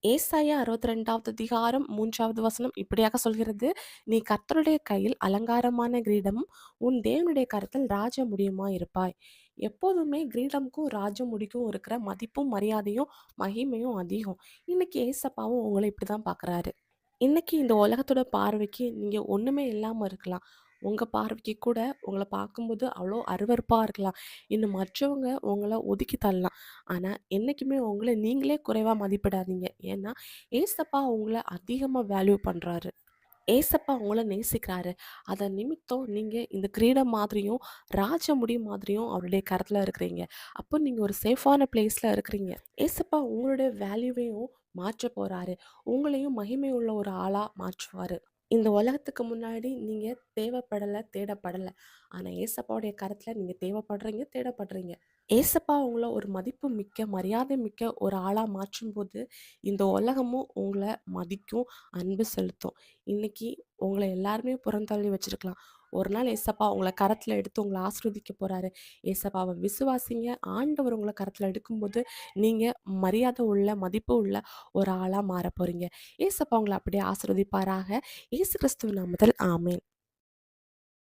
ஏசாயா 62வது அதிகாரம் 3வது வசனம் இப்படியாக சொல்கிறது, "நீ கர்த்தருடைய கையில் அலங்காரமான கிரீடமும், உன் தேவனுடைய கரத்தில் ராஜ முடியுமாய் இருப்பாய்." எப்போதுமே கிரீடமுக்கும், ராஜ முடிக்கும் இருக்கிற மதிப்பும், மரியாதையும், மகிமையும் அதிகம். இன்னைக்கு ஏசப்பாவும் உங்கள இப்படிதான் பார்க்குறாரு. இன்னைக்கு இந்த உலகத்தோட பார்வைக்கு நீங்க ஒண்ணுமே இல்லாம இருக்கலாம். உங்க பார்வைக்கு கூட உங்கள பார்க்கும்போது அவ்வளோ அருவருப்பா இருக்கலாம். இன்னும் மற்றவங்க உங்கள ஒதுக்கி தள்ளலாம். ஆனா, என்னைக்குமே உங்கள நீங்களே குறைவா மதிப்பிடாதீங்க. ஏன்னா, ஏசப்பா உங்கள அதிகமா வேல்யூ பண்றாரு. ஏசப்பா உங்கள நேசிக்கிறாரு. அதன் நிமித்தம் நீங்க இந்த கிரீடம் மாதிரியும், ராஜ முடி மாதிரியும் அவருடைய கரத்துல இருக்கிறீங்க. அப்போ நீங்க ஒரு சேஃபான பிளேஸ்ல இருக்கிறீங்க. ஏசப்பா உங்களுடைய வேல்யூவையும் மாற்றப் போறாரு. உங்களையும் மகிமை உள்ள ஒரு ஆளா மாற்றுவாரு. இந்த உலகத்துக்கு முன்னாடி நீங்க தேவைப்படல, தேடப்படல. ஆனா ஏசப்பாவுடைய கரத்துல நீங்க தேவைப்படுறீங்க, தேடப்படுறீங்க. ஏசப்பா உங்கள ஒரு மதிப்பு மிக்க, மரியாதை மிக்க ஒரு ஆளா மாற்றும்போது, இந்த உலகமும் உங்கள மதிக்கும், அன்பு செலுத்தும். இன்னைக்கு உங்கள எல்லாருமே புறந்தள்ளி வச்சிருக்கலாம். ஒரு நாள் ஏசப்பா உங்கள கரத்துல எடுத்து உங்கள ஆசீர்வதிக்க போறாரு. ஏசப்பாவ விசுவாசிங்க. ஆண்டவர் உங்கள கரத்துல எடுக்கும்போது, நீங்க மரியாதை உள்ள, மதிப்பு உள்ள ஒரு ஆளா மாறப் போறீங்க. ஏசப்பா உங்கள அப்படியே ஆசீர்வதிப்பாராக. இயேசு கிறிஸ்துவின் நாமத்தில் ஆமென்.